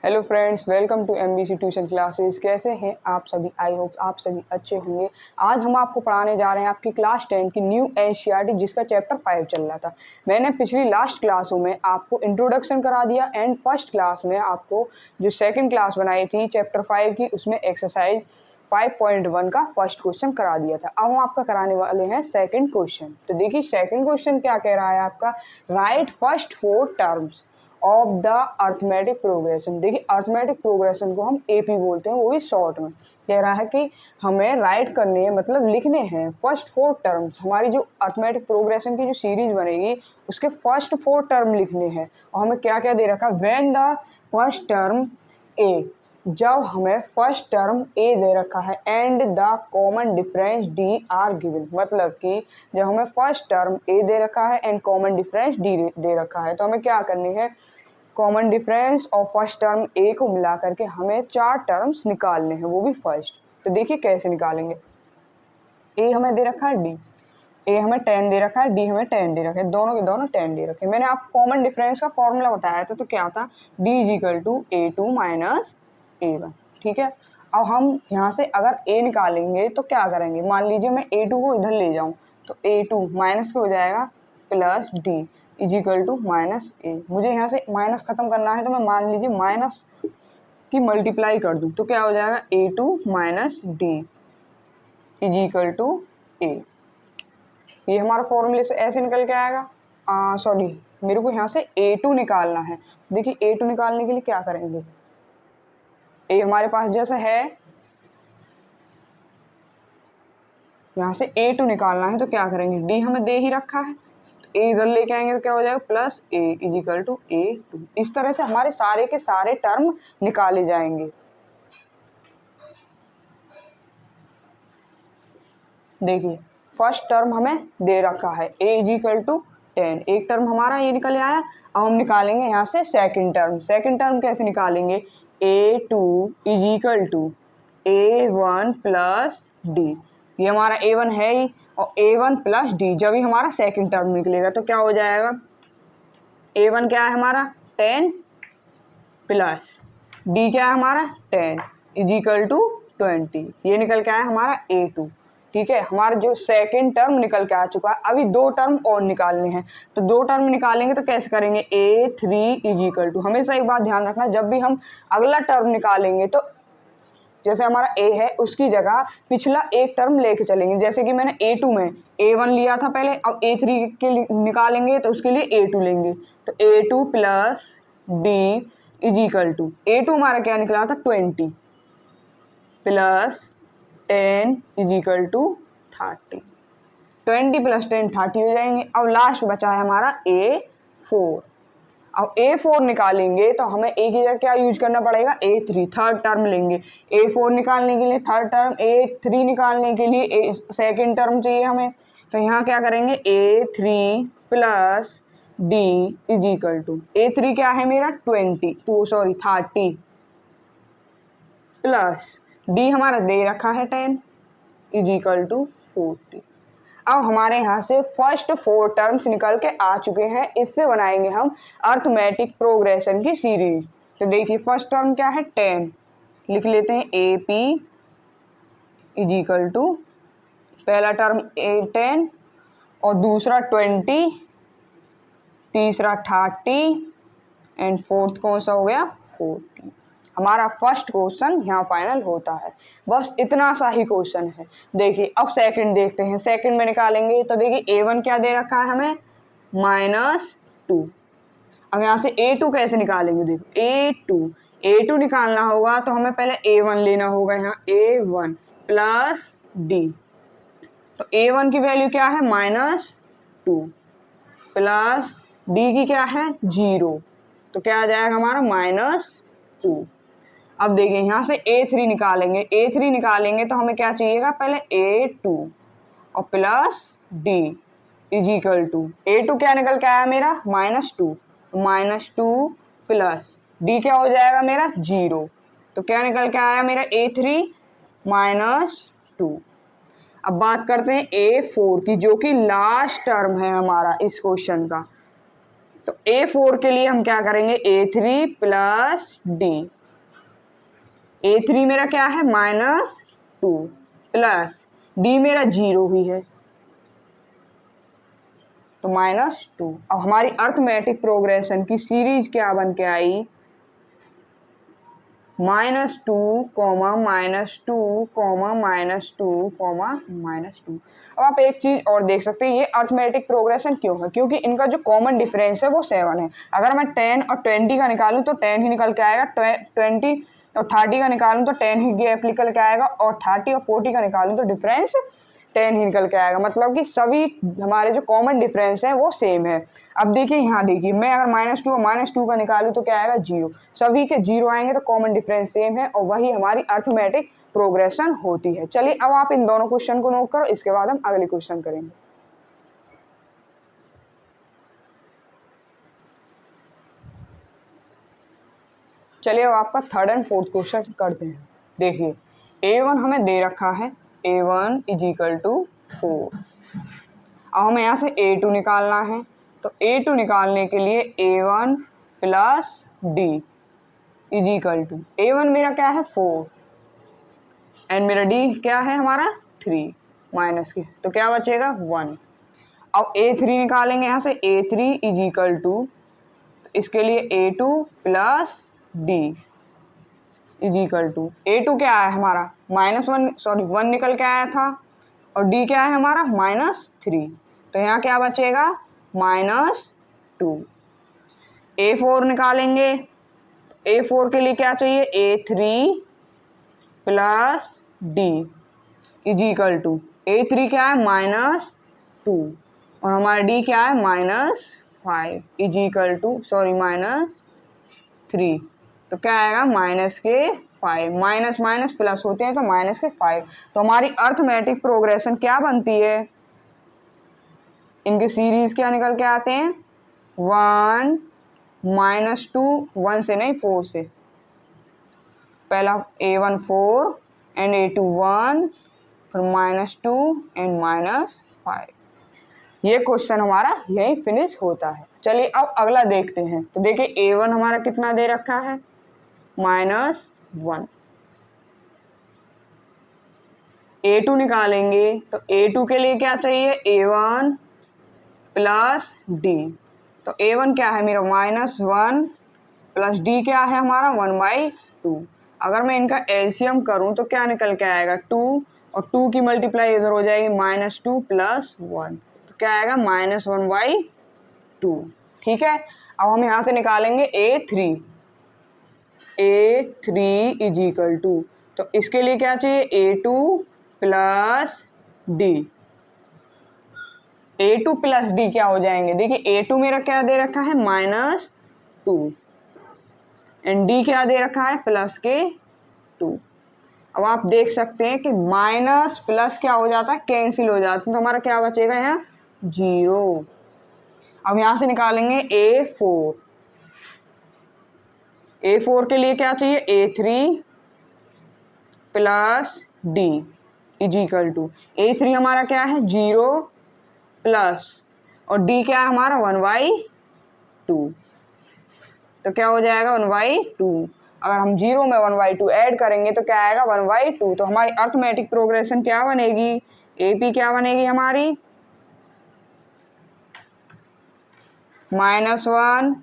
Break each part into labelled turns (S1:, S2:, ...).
S1: Hello friends, welcome to MBC tuition classes. कैसे हैं आप सभी? आई होप आप सभी अच्छे होंगे। आज हम आपको पढ़ाने जा रहे हैं आपकी क्लास 10 की न्यू एनसीईआरटी, जिसका चैप्टर 5 चल रहा था। मैंने पिछली लास्ट क्लासों में आपको इंट्रोडक्शन करा दिया एंड फर्स्ट क्लास में आपको जो सेकंड क्लास बनाई थी चैप्टर 5 की, उसमें एक्सरसाइज 5.1 का फर्स्ट क्वेश्चन करा दिया था। अब हम आपका कराने वाले हैं सेकंड क्वेश्चन। तो देखिए सेकंड क्वेश्चन क्या कह रहा है आपका, right first 4 terms of the arithmetic progression. देखिए अर्थमेटिक प्रोग्रेशन को हम एपी बोलते हैं, वो भी शॉर्ट में। कह रहा है कि हमें राइट करने हैं, मतलब लिखने हैं फर्स्ट 4 टर्म्स। हमारी जो अर्थमेटिक प्रोग्रेशन की जो सीरीज बनेगी उसके फर्स्ट 4 टर्म लिखने हैं। और हमें क्या क्या दे रखा है, व्हेन द फर्स्ट टर्म ए, जब हमें फर्स्ट टर्म ए दे रखा है and the common difference D R given. मतलब कि जब हमें फर्स्ट टर्म ए दे रखा है एंड कॉमन डिफरेंस डी दे रखा है, तो हमें क्या करनी है, कॉमन डिफरेंस और फर्स्ट टर्म ए को मिला करके हमें 4 टर्म्स निकालने हैं, वो भी फर्स्ट। तो देखिए कैसे निकालेंगे। ए हमें दे रखा है डी, ए हमें 10 दे रखा है, डी हमें 10 दे रखा है, दोनों के दोनों 10 दे रखे हैं। मैंने आपको कॉमन डिफरेंस का फॉर्मूला बताया था, तो क्या था, D is equal to A2 minus A1। ठीक है। अब हम यहाँ से अगर ए निकालेंगे तो क्या करेंगे, मान लीजिए मैं A2 को इधर ले जाऊँ, तो A2 माइनस के हो जाएगा plus D is equal to minus A. मुझे यहाँ से माइनस खत्म करना है, तो मैं मान लीजिए माइनस की मल्टीप्लाई कर दूँ, तो क्या हो जाएगा, A2 minus D is equal to A. ये हमारा फॉर्मूले से ऐसे निकल के आएगा। सॉरी, मेरे को यहाँ से A2 निकालना है। देखिए A2 निकालने के लिए क्या करेंगे, ए हमारे पास जैसा है, यहाँ से A2 निकालना है, तो क्या करेंगे, डी हमें दे ही रखा है, तो ए इधर लेके आएंगे तो क्या हो जाएगा, plus A is equal to A2। इस तरह से हमारे सारे के सारे टर्म निकाले जाएंगे। देखिए फर्स्ट टर्म हमें दे रखा है ए इज इक्वल टू 10, एक टर्म हमारा ये निकल आया। अब हम निकालेंगे यहाँ से सेकंड टर्म। सेकंड टर्म कैसे निकालेंगे, A2 is equal to A1 plus D. ये हमारा A1 है ही, और A1 प्लस डी जब ही हमारा सेकंड टर्म निकलेगा तो क्या हो जाएगा, A1 क्या है हमारा 10 प्लस डी क्या है हमारा 10 इज इक्वल टू 20। ये निकल के आया हमारा A2। ठीक है, हमारा जो सेकंड टर्म निकल के आ चुका है। अभी 2 टर्म और निकालने हैं, तो 2 टर्म निकालेंगे तो कैसे करेंगे, A3 इज इक्वल टू, हमेशा एक बात ध्यान रखना, जब भी हम अगला टर्म निकालेंगे तो जैसे हमारा ए है उसकी जगह पिछला एक टर्म लेके चलेंगे। जैसे कि मैंने A2 में A1 लिया था पहले, अब A3 के निकालेंगे तो उसके लिए A2 लेंगे, तो A2 plus D is equal to, A2 हमारा क्या निकला था 20 plus 10 is equal to 30। 20 plus 10 30 हो जाएंगे। अब लास्ट बचा है हमारा A4। अब A4 निकालेंगे तो हमें ए की जगह क्या यूज करना पड़ेगा, A3, थर्ड टर्म लेंगे। A4 निकालने के लिए थर्ड टर्म, A3 निकालने के लिए सेकेंड टर्म चाहिए हमें, तो यहाँ क्या करेंगे, A3 plus D is equal to, A3 क्या है मेरा 30 प्लस डी हमारा दे रखा है 10 इज इक्वल टू 40। अब हमारे यहाँ से फर्स्ट 4 टर्म्स निकल के आ चुके हैं। इससे बनाएंगे हम अर्थमेटिक प्रोग्रेशन की सीरीज। तो देखिए फर्स्ट टर्म क्या है 10, लिख लेते हैं AP इज इक्वल टू, पहला टर्म 10 और दूसरा 20, तीसरा 30 एंड फोर्थ कौन सा हो गया 40। हमारा फर्स्ट क्वेश्चन यहाँ फाइनल होता है। बस इतना सा ही क्वेश्चन है। देखिए अब सेकंड देखते हैं, सेकंड में निकालेंगे तो देखिए A1 क्या दे रखा है हमें, -2। अब यहाँ से A2 कैसे निकालेंगे, देखो A2 निकालना होगा तो हमें पहले A1 लेना होगा, यहाँ A1 प्लस डी, तो A1 की वैल्यू क्या है -2 प्लस डी की क्या है 0, तो क्या आ जाएगा हमारा -2। अब देखिए यहाँ से A3 निकालेंगे, A3 निकालेंगे तो हमें क्या चाहिएगा, पहले A2 और plus D is equal to, A2 क्या निकल के आया मेरा -2 प्लस डी क्या हो जाएगा मेरा 0, तो क्या निकल के आया मेरा A3 -2। अब बात करते हैं A4 की, जो कि लास्ट टर्म है हमारा इस क्वेश्चन का। तो A4 के लिए हम क्या करेंगे, A3 प्लस D। A3 मेरा क्या है -2 प्लस D मेरा 0 ही है तो -2। अब हमारी अर्थमेटिक प्रोग्रेशन की सीरीज क्या बन के आई, -2, -2, -2, -2, -2। अब आप एक चीज और देख सकते हैं, ये अर्थमेटिक प्रोग्रेशन क्यों है, क्योंकि इनका जो कॉमन डिफरेंस है वो 7 है। अगर मैं 10 और 20 का निकालूं तो 10 ही निकल के आएगा, 20 और 30 का निकालूं तो 10 ही गैप निकल के आएगा, और 30 और 40 का निकालूं तो डिफरेंस 10 ही निकल के आएगा। मतलब कि सभी हमारे जो कॉमन डिफरेंस है वो सेम है। अब देखिए यहाँ देखिए, मैं अगर -2 और -2 का निकालूं तो क्या आएगा 0, सभी के 0 आएंगे तो कॉमन डिफरेंस सेम है, और वही हमारी अर्थमेटिक प्रोग्रेशन होती है। चलिए अब आप इन दोनों क्वेश्चन को नोट करो, इसके बाद हम अगले क्वेश्चन करेंगे। चलिए अब आपका थर्ड एंड फोर्थ क्वेश्चन करते हैं। देखिए A1 हमें दे रखा है, A1 = 4। अब हमें यहाँ से A2 निकालना है, तो A2 निकालने के लिए A1 प्लस D = A1 मेरा क्या है 4 एंड मेरा D क्या है हमारा 3 माइनस के, तो क्या बचेगा 1। अब A3 निकालेंगे यहाँ से, A3 = इसके लिए A2 प्लस D = A2 क्या है हमारा -1 निकल के आया था, और D क्या है हमारा -3, तो यहाँ क्या बचेगा -2। A4 निकालेंगे, A4 के लिए क्या चाहिए, A3 प्लस D = A3 क्या है -2 और हमारा D क्या है -5 -3, तो क्या आएगा -5, माइनस माइनस प्लस होते हैं तो -5। तो हमारी अर्थमेटिक प्रोग्रेशन क्या बनती है, इनके सीरीज क्या निकल के आते हैं 1 -2, 1 से नहीं 4 से, पहला A1 4 एंड A2 1, फिर -2 एंड -5। ये क्वेश्चन हमारा यही फिनिश होता है। चलिए अब अगला देखते हैं। तो देखिए A1 हमारा कितना दे रखा है -1। A2 निकालेंगे, तो A2 के लिए क्या चाहिए, A1 प्लस D। तो A1 क्या है मेरा -1 प्लस D क्या है हमारा 1/2। अगर मैं इनका एलसीएम करूं तो क्या निकल के आएगा 2, और 2 की मल्टीप्लाई इधर हो जाएगी -2 + 1, तो क्या आएगा -1/2। ठीक है, अब हम यहाँ से निकालेंगे A3 = तो इसके लिए क्या चाहिए A2 plus D। A2 plus D क्या हो जाएंगे, देखिए A2 मेरा क्या दे रखा है -2 एंड D क्या दे रखा है +2। अब आप देख सकते हैं कि माइनस प्लस क्या हो जाता है, कैंसिल हो जाता है, तो हमारा क्या बचेगा यहाँ 0। अब यहाँ से निकालेंगे A4 के लिए क्या चाहिए A3 प्लस D = A3 हमारा क्या है 0 प्लस, और D क्या है हमारा 1/2, तो क्या हो जाएगा 1/2। अगर हम 0 में 1/2 ऐड करेंगे तो क्या आएगा 1/2। तो हमारी अर्थमेटिक प्रोग्रेशन क्या बनेगी, AP क्या बनेगी हमारी -1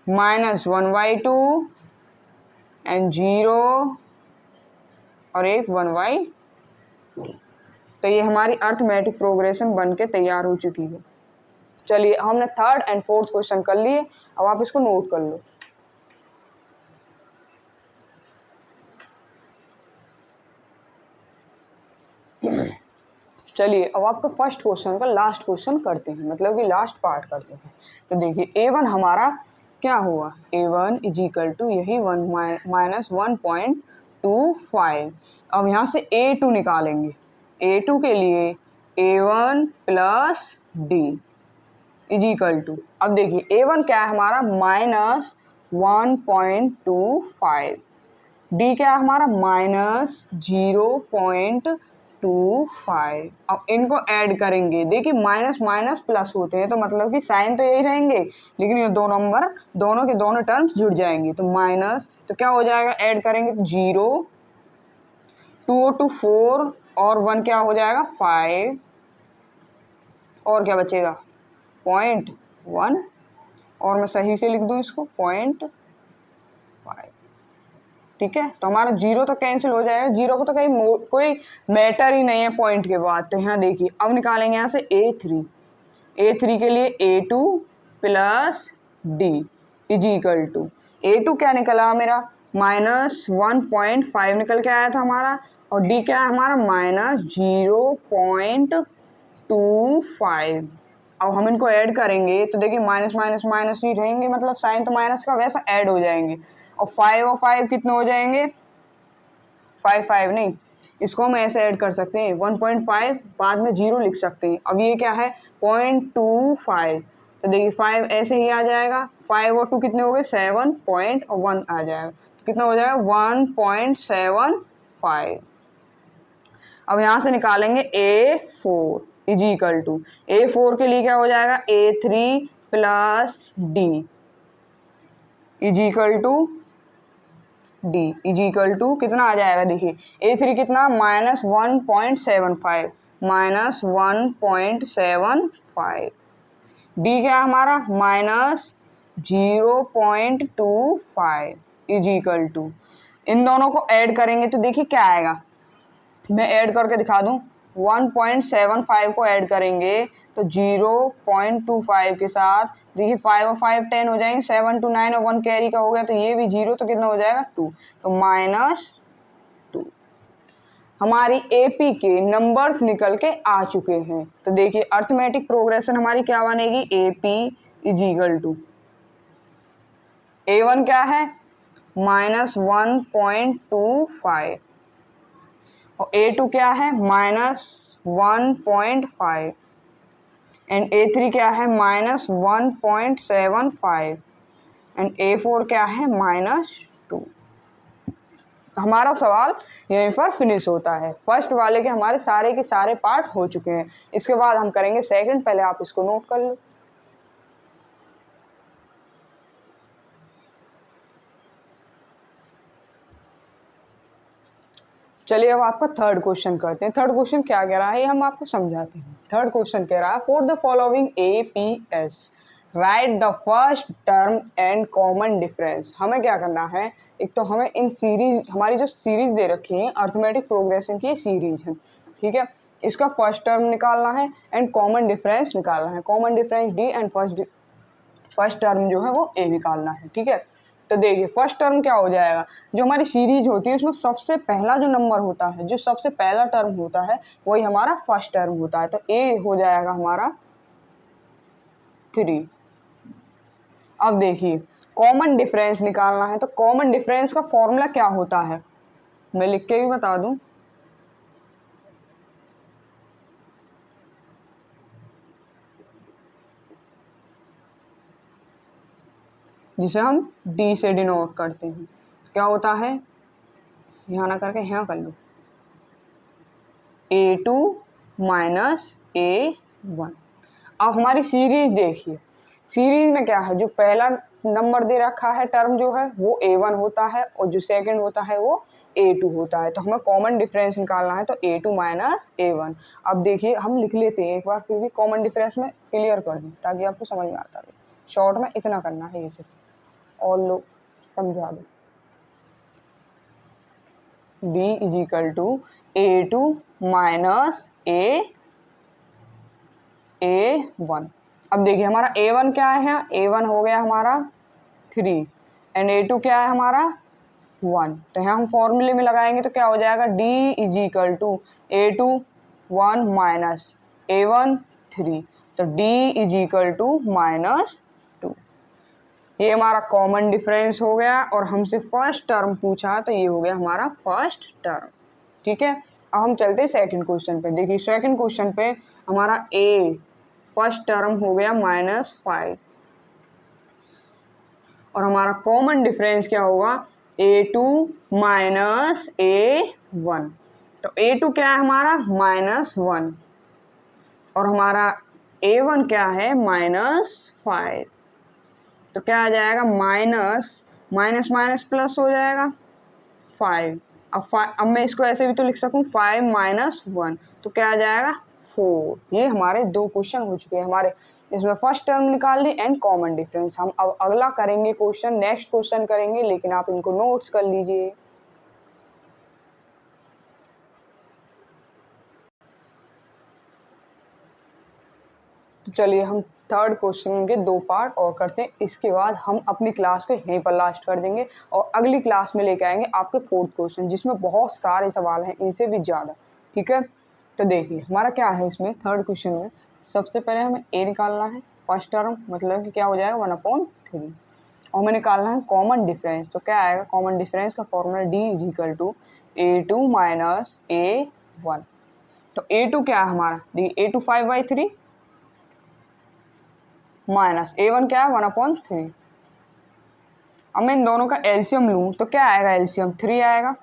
S1: -1/2 एंड 0 और एक 1/2। तो ये हमारी अर्थमेटिक प्रोग्रेशन बन के तैयार हो चुकी है। चलिए हमने थर्ड एंड फोर्थ क्वेश्चन कर लिए, अब आप इसको नोट कर लो। चलिए अब आपका फर्स्ट क्वेश्चन का लास्ट क्वेश्चन करते हैं, मतलब कि लास्ट पार्ट करते हैं। तो देखिए A1 हमारा क्या हुआ, A1 = यही 1 -1.25। अब यहाँ से A2 निकालेंगे, A2 के लिए A1 प्लस D = अब देखिए A1 क्या है हमारा -1.25, D क्या है हमारा -0.25, 0.25। अब इनको ऐड करेंगे, देखिए माइनस माइनस प्लस होते हैं तो मतलब कि साइन तो यही रहेंगे, लेकिन ये दो नंबर दोनों के दोनों टर्म्स जुड़ जाएंगे तो माइनस, तो क्या हो जाएगा ऐड करेंगे तो 0, 2 टू 4 और 1 क्या हो जाएगा 5, और क्या बचेगा 0.1, और मैं सही से लिख दूं इसको 0.5। ठीक है, तो हमारा 0 तो कैंसिल हो जाएगा, 0 को तो कहीं कोई मैटर ही नहीं है पॉइंट के बाद। तो यहाँ देखिए अब निकालेंगे यहाँ से A3 के लिए A2 plus D is equal to A2 क्या निकला मेरा -1.5 निकल के आया था हमारा, और D क्या है हमारा -0.25। अब हम इनको ऐड करेंगे तो देखिए माइनस माइनस माइनस ही रहेंगे, मतलब साइन तो माइनस का वैसा ऐड हो जाएंगे, और 5 और 5 कितने हो जाएंगे 5 5 नहीं, इसको हम ऐसे ऐड कर सकते हैं 1.5 बाद में 0 लिख सकते हैं। अब ये क्या है 0.25, तो देखिए 5 ऐसे ही आ जाएगा, 5 और 2 कितने हो गए 7.1 आ जाएगा, तो कितना हो जाएगा 1.75। अब यहाँ से निकालेंगे A4 is equal to A4 के लिए क्या हो जाएगा A3 plus D is equal to D is equal to कितना आ जाएगा, देखिए A3 कितना -1.75 -1.75, D क्या हमारा -0.25 इज इक्वल टू, इन दोनों को ऐड करेंगे तो देखिए क्या आएगा, मैं ऐड करके दिखा दूं, 1.75 को ऐड करेंगे तो 0.25 के साथ देखिए 5 और 5 10 हो जाएंगे, 7 to 9 और 1 कैरी का हो गया तो ये भी 0, तो कितना हो जाएगा 2, तो -2। हमारी एपी के नंबर्स निकल के आ चुके हैं, तो देखिए अर्थमेटिक प्रोग्रेशन हमारी क्या बनेगी AP is equal to A1 क्या है -1.25 और A2 क्या है -1.5 एंड A3 क्या है -1.75 एंड A4 क्या है -2। हमारा सवाल यहीं पर फिनिश होता है। फर्स्ट वाले के हमारे सारे के सारे पार्ट हो चुके हैं, इसके बाद हम करेंगे सेकंड, पहले आप इसको नोट कर लो। चलिए अब आपका थर्ड क्वेश्चन करते हैं। थर्ड क्वेश्चन क्या कह रहा है ये हम आपको समझाते हैं। थर्ड क्वेश्चन कह रहा है for the following APS right the first term and common difference. हमें क्या करना है, एक तो हमें इन सीरीज, हमारी जो सीरीज दे रखी है अर्थमेटिक प्रोग्रेशन की सीरीज है, ठीक है, इसका फर्स्ट टर्म निकालना है एंड कॉमन डिफरेंस निकालना है। Common difference D and first term जो है वो A निकालना है, ठीक है। तो देखिए फर्स्ट टर्म क्या हो जाएगा, जो हमारी सीरीज होती है उसमें सबसे पहला जो नंबर होता है, जो सबसे पहला टर्म होता है वही हमारा फर्स्ट टर्म होता है, तो A हो जाएगा हमारा 3। अब देखिए कॉमन डिफरेंस निकालना है, तो कॉमन डिफरेंस का फॉर्मूला क्या होता है मैं लिख के भी बता दूं, जिसे हम D से डिनोट करते हैं। क्या होता है, यहाँ ना करके यहाँ कर लो, A2 माइनस A1। अब हमारी सीरीज देखिए, सीरीज में क्या है, जो पहला नंबर दे रखा है टर्म जो है वो A1 होता है और जो सेकंड होता है वो A2 होता है, तो हमें कॉमन डिफरेंस निकालना है, तो A2 माइनस A1। अब देखिए हम लिख लेते हैं एक बार, फिर भी कॉमन डिफरेंस में क्लियर कर दूँ ताकि आपको समझ में आता रहे। शॉर्ट में इतना करना है, ये सिर्फ और लोग समझा दो। B is equal to A2 minus A1। अब देखिए हमारा A1 क्या है, A1 हो गया हमारा 3 एंड A2 क्या है हमारा 1, तो यहाँ हम फॉर्मूले में लगाएंगे तो क्या हो जाएगा D is equal to A2 1 minus A1 3, तो D इज इक्वल टू -2। ये हमारा कॉमन डिफरेंस हो गया और हमसे फर्स्ट टर्म पूछा तो ये हो गया हमारा फर्स्ट टर्म, ठीक है। अब हम चलते हैं सेकंड क्वेश्चन पे। देखिए सेकंड क्वेश्चन पे हमारा A फर्स्ट टर्म हो गया -5 और हमारा कॉमन डिफरेंस क्या होगा A2 माइनस A1। तो A2 क्या है हमारा -1 और हमारा A1 क्या है -5। तो क्या आ जाएगा माइनस माइनस माइनस प्लस हो जाएगा 5। अब मैं इसको ऐसे भी तो लिख सकूं 5 - 1 तो क्या आ जाएगा 4। ये हमारे 2 क्वेश्चन हो चुके हैं हमारे। इसमें फर्स्ट टर्म निकाल ली एंड कॉमन डिफरेंस। हम अब अगला करेंगे क्वेश्चन, नेक्स्ट क्वेश्चन करेंगे, लेकिन आप इनको नोट्स कर लीजिए। तो चलिए हम थर्ड क्वेश्चन के 2 पार्ट और करते हैं, इसके बाद हम अपनी क्लास को यहीं पर लास्ट कर देंगे और अगली क्लास में लेके आएंगे आपके 4th क्वेश्चन, जिसमें बहुत सारे सवाल हैं, इनसे भी ज़्यादा। ठीक है, तो देखिए हमारा क्या है इसमें थर्ड क्वेश्चन में। सबसे पहले हमें ए निकालना है, फर्स्ट टर्म मतलब कि क्या हो जाएगा 1/3 और हमें निकालना है कॉमन डिफरेंस। तो क्या आएगा कॉमन डिफरेंस का फॉर्मूला D = A2 - A1। तो A2 क्या है हमारा A2 5/3 माइनस A1 क्या है 1/3। अब मैं इन दोनों का एलसीएम लूँ तो क्या आएगा एलसीएम 3 आएगा।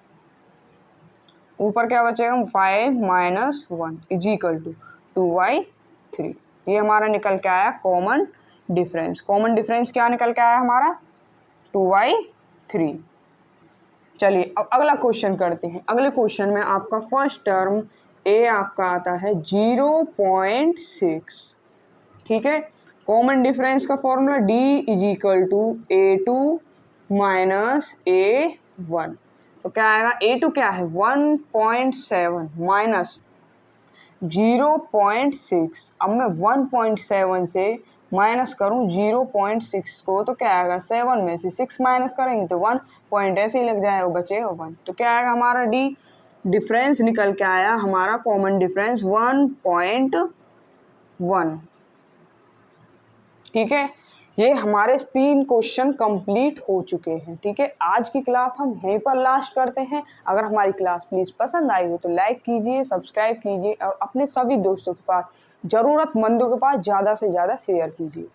S1: ऊपर क्या बचेगा 5 - 1 = 2/3। ये हमारा निकल के आया कॉमन डिफरेंस। कॉमन डिफरेंस क्या निकल के आया हमारा 2/3। चलिए अब अगला क्वेश्चन करते हैं। अगले क्वेश्चन में आपका फर्स्ट टर्म ए आपका आता है 0.6। ठीक है, कॉमन डिफरेंस का फॉर्मूला D = A2 - A1। तो क्या आएगा A2 क्या है 1.7 माइनस 0.6। अब मैं 1.7 से माइनस करूं 0.6 को तो क्या आएगा 7 में से 6 माइनस करेंगे तो 1 पॉइंट ऐसे ही लग जाएगा, बचेगा 1। तो क्या आएगा हमारा D डिफरेंस निकल के आया हमारा कॉमन डिफरेंस 1.1। ठीक है, ये हमारे 3 क्वेश्चन कंप्लीट हो चुके हैं। ठीक है, आज की क्लास हम यहीं पर लास्ट करते हैं। अगर हमारी क्लास प्लीज़ पसंद आई हो तो लाइक कीजिए, सब्सक्राइब कीजिए और अपने सभी दोस्तों के पास, ज़रूरतमंदों के पास ज़्यादा से ज़्यादा शेयर कीजिए।